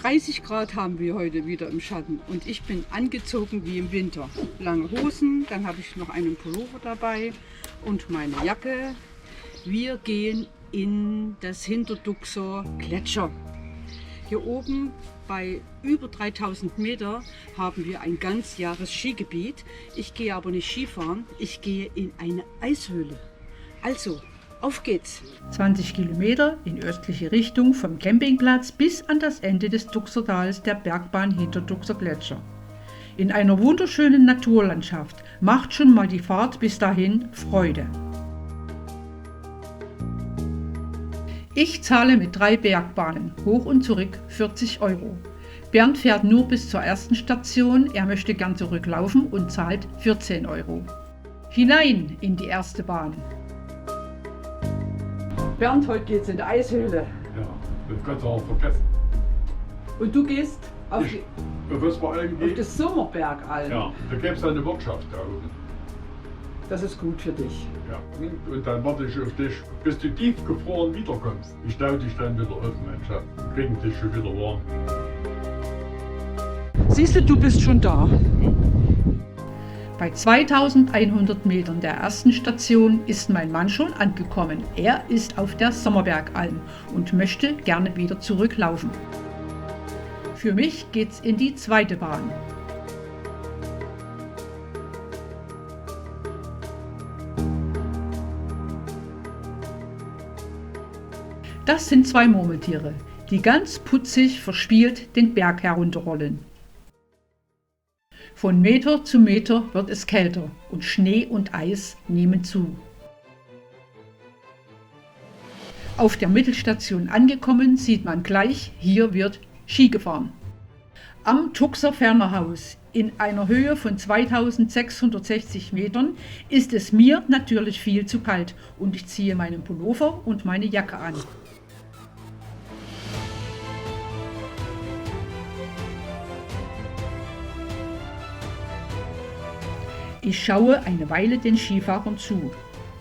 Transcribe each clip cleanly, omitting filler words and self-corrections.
30 Grad haben wir heute wieder im Schatten und ich bin angezogen wie im Winter. Lange Hosen, dann habe ich noch einen Pullover dabei und meine Jacke. Wir gehen in das Hinterduxer Gletscher. Hier oben bei über 3000 Meter haben wir ein ganzjahres Skigebiet. Ich gehe aber nicht Skifahren, ich gehe in eine Eishöhle. Also, auf geht's! 20 Kilometer in östliche Richtung vom Campingplatz bis an das Ende des Duxertals der Bergbahn Hinterduxer Gletscher. In einer wunderschönen Naturlandschaft macht schon mal die Fahrt bis dahin Freude. Ich zahle mit 3 Bergbahnen, hoch und zurück 40 €. Bernd fährt nur bis zur ersten Station, er möchte gern zurücklaufen und zahlt 14 €. Hinein in die erste Bahn. Bernd, heute geht's in die Eishöhle. Ja, das kannst du auch vergessen. Und du gehst auf das Sommerbergalm. Ja, da gäbe es eine Wirtschaft da oben. Das ist gut für dich. Ja. Und dann warte ich auf dich, bis du tiefgefroren wiederkommst. Ich stau dich dann wieder auf, mein Schatz. Kriegen dich schon wieder warm. Siehst du bist schon da. Bei 2100 Metern der ersten Station ist mein Mann schon angekommen. Er ist auf der Sommerbergalm und möchte gerne wieder zurücklaufen. Für mich geht's in die zweite Bahn. Das sind 2 Murmeltiere, die ganz putzig verspielt den Berg herunterrollen. Von Meter zu Meter wird es kälter und Schnee und Eis nehmen zu. Auf der Mittelstation angekommen, sieht man gleich, hier wird Ski gefahren. Am Tuxer Fernerhaus in einer Höhe von 2660 Metern ist es mir natürlich viel zu kalt und ich ziehe meinen Pullover und meine Jacke an. Ich schaue eine Weile den Skifahrern zu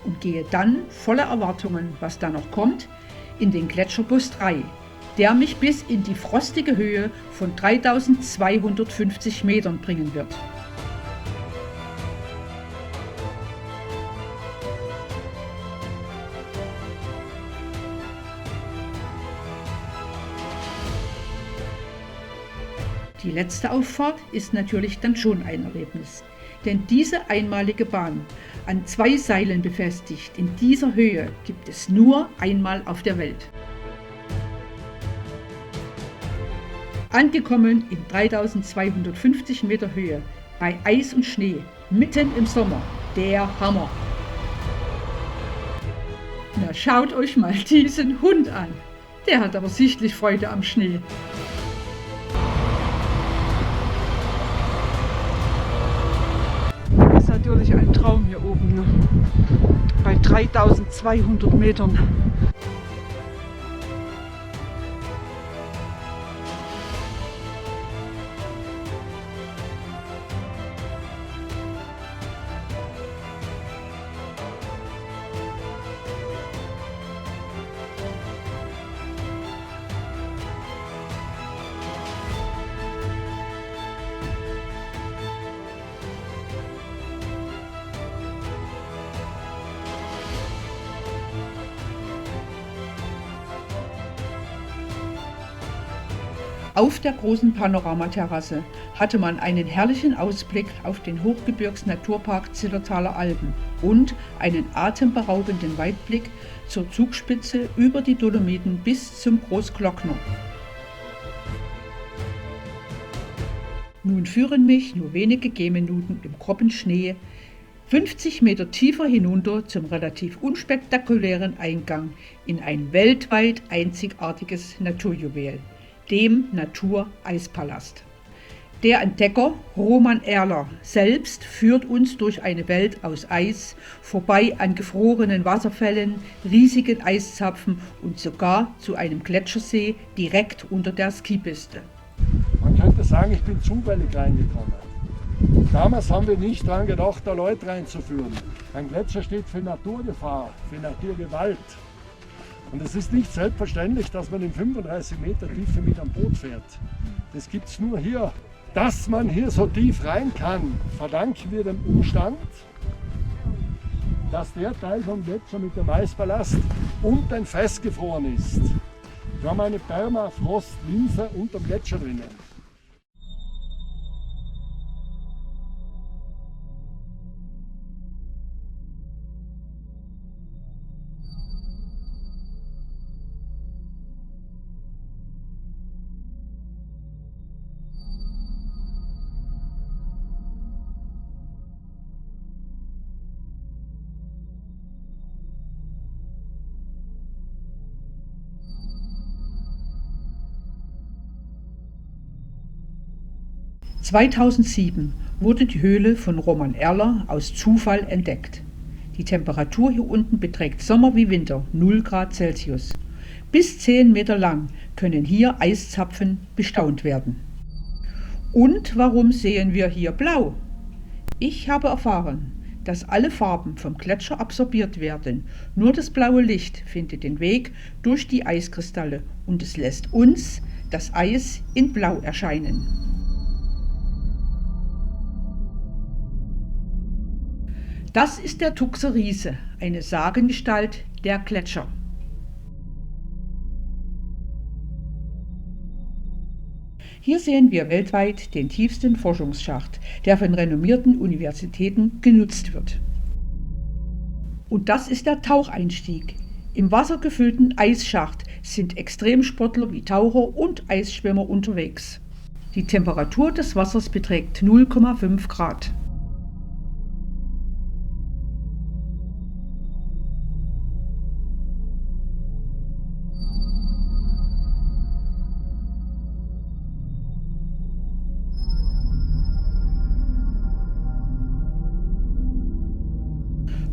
und gehe dann voller Erwartungen, was da noch kommt, in den Gletscherbus 3, der mich bis in die frostige Höhe von 3250 Metern bringen wird. Die letzte Auffahrt ist natürlich dann schon ein Erlebnis. Denn diese einmalige Bahn, an 2 Seilen befestigt, in dieser Höhe gibt es nur einmal auf der Welt. Angekommen in 3250 Meter Höhe, bei Eis und Schnee, mitten im Sommer, der Hammer. Na, schaut euch mal diesen Hund an. Der hat aber sichtlich Freude am Schnee. Natürlich ein Traum hier oben, ne? Bei 3200 Metern. Auf der großen Panoramaterrasse hatte man einen herrlichen Ausblick auf den Hochgebirgsnaturpark Zillertaler Alpen und einen atemberaubenden Weitblick zur Zugspitze über die Dolomiten bis zum Großglockner. Nun führen mich nur wenige Gehminuten im groben Schnee 50 Meter tiefer hinunter zum relativ unspektakulären Eingang in ein weltweit einzigartiges Naturjuwel, dem Natureispalast. Der Entdecker Roman Erler selbst führt uns durch eine Welt aus Eis, vorbei an gefrorenen Wasserfällen, riesigen Eiszapfen und sogar zu einem Gletschersee direkt unter der Skipiste. Man könnte sagen, ich bin zufällig reingekommen. Damals haben wir nicht daran gedacht, da Leute reinzuführen. Ein Gletscher steht für Naturgefahr, für Naturgewalt. Und es ist nicht selbstverständlich, dass man in 35 Meter Tiefe mit am Boot fährt. Das gibt es nur hier. Dass man hier so tief rein kann, verdanken wir dem Umstand, dass der Teil vom Gletscher mit dem Eisballast unten festgefroren ist. Wir haben eine Permafrostlinse unter dem Gletscher drinnen. (2007) wurde die Höhle von Roman Erler aus Zufall entdeckt. Die Temperatur hier unten beträgt Sommer wie Winter 0 Grad Celsius. Bis 10 Meter lang können hier Eiszapfen bestaunt werden. Und warum sehen wir hier blau? Ich habe erfahren, dass alle Farben vom Gletscher absorbiert werden. Nur das blaue Licht findet den Weg durch die Eiskristalle und es lässt uns das Eis in Blau erscheinen. Das ist der Tuxer Riese, eine Sagengestalt der Gletscher. Hier sehen wir weltweit den tiefsten Forschungsschacht, der von renommierten Universitäten genutzt wird. Und das ist der Taucheinstieg. Im wassergefüllten Eisschacht sind Extremsportler wie Taucher und Eisschwimmer unterwegs. Die Temperatur des Wassers beträgt 0,5 Grad.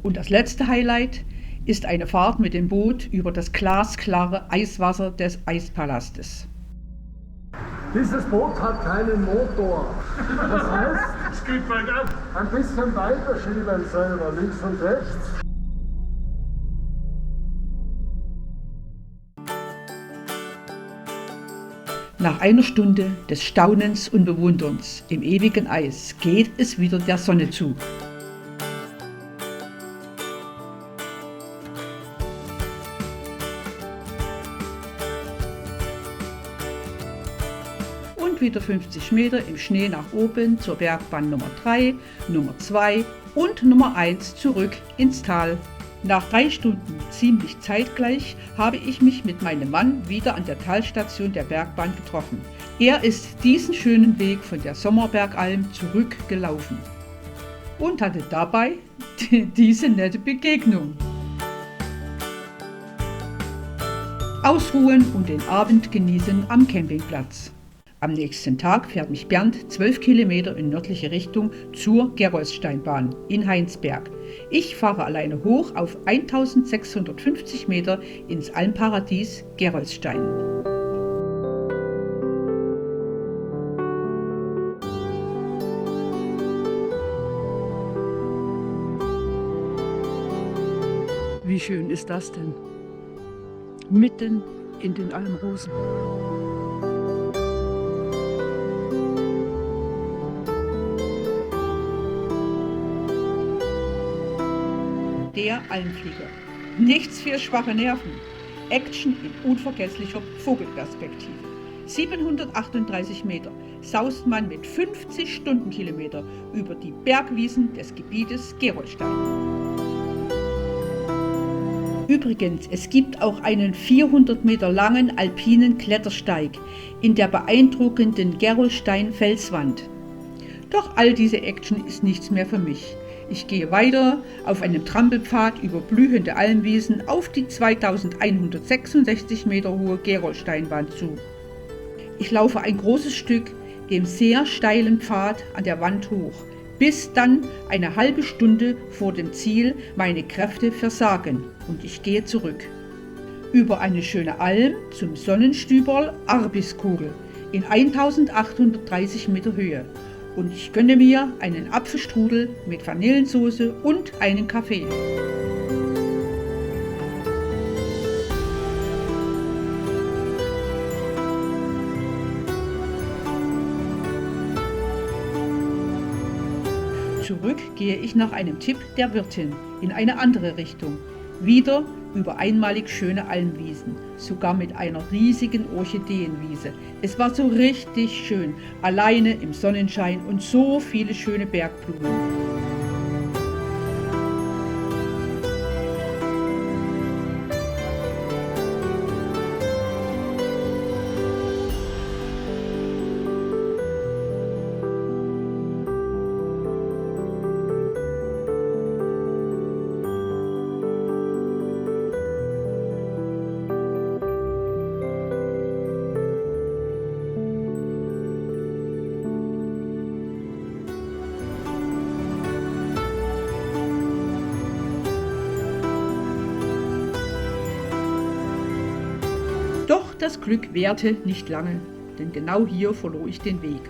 Und das letzte Highlight ist eine Fahrt mit dem Boot über das glasklare Eiswasser des Eispalastes. Dieses Boot hat keinen Motor. Das heißt, Es geht bergab. ein bisschen weiter schieben selber, links und rechts. Nach einer Stunde des Staunens und Bewunderns im ewigen Eis geht es wieder der Sonne zu. Und wieder 50 Meter im Schnee nach oben zur Bergbahn Nummer 3, Nummer 2 und Nummer 1 zurück ins Tal. Nach 3 Stunden, ziemlich zeitgleich, habe ich mich mit meinem Mann wieder an der Talstation der Bergbahn getroffen. Er ist diesen schönen Weg von der Sommerbergalm zurückgelaufen und hatte dabei diese nette Begegnung. Ausruhen und den Abend genießen am Campingplatz. Am nächsten Tag fährt mich Bernd 12 Kilometer in nördliche Richtung zur Gerolsteinbahn in Heinsberg. Ich fahre alleine hoch auf 1650 Meter ins Almparadies Gerolstein. Wie schön ist das denn? Mitten in den Almrosen. Der Almflieger. Nichts für schwache Nerven. Action in unvergesslicher Vogelperspektive. 738 Meter saust man mit 50 Stundenkilometer über die Bergwiesen des Gebietes Gerolstein. Übrigens, es gibt auch einen 400 Meter langen alpinen Klettersteig in der beeindruckenden Gerolstein-Felswand. Doch all diese Action ist nichts mehr für mich. Ich gehe weiter auf einem Trampelpfad über blühende Almwiesen auf die 2166 Meter hohe Gerolsteinwand zu. Ich laufe ein großes Stück dem sehr steilen Pfad an der Wand hoch, bis dann eine halbe Stunde vor dem Ziel meine Kräfte versagen und ich gehe zurück. Über eine schöne Alm zum Sonnenstüberl Arbiskogel in 1830 Meter Höhe. Und ich gönne mir einen Apfelstrudel mit Vanillensoße und einen Kaffee. zurück gehe ich nach einem Tipp der Wirtin in eine andere Richtung. Wieder über einmalig schöne Almwiesen, sogar mit einer riesigen Orchideenwiese. Es war so richtig schön, alleine im Sonnenschein und so viele schöne Bergblumen. Doch das Glück währte nicht lange, denn genau hier verlor ich den Weg.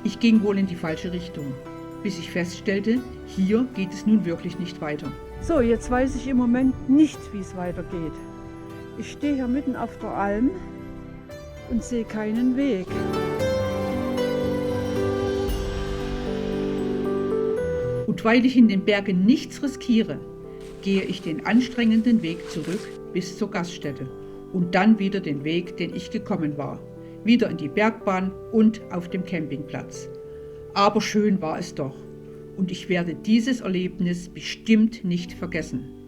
Ich ging wohl in die falsche Richtung, bis ich feststellte, hier geht es nun wirklich nicht weiter. So, jetzt weiß ich im Moment nicht, wie es weitergeht. Ich stehe hier mitten auf der Alm und sehe keinen Weg. Und weil ich in den Bergen nichts riskiere, gehe ich den anstrengenden Weg zurück bis zur Gaststätte und dann wieder den Weg, den ich gekommen war, wieder in die Bergbahn und auf dem Campingplatz. Aber schön war es doch und ich werde dieses Erlebnis bestimmt nicht vergessen.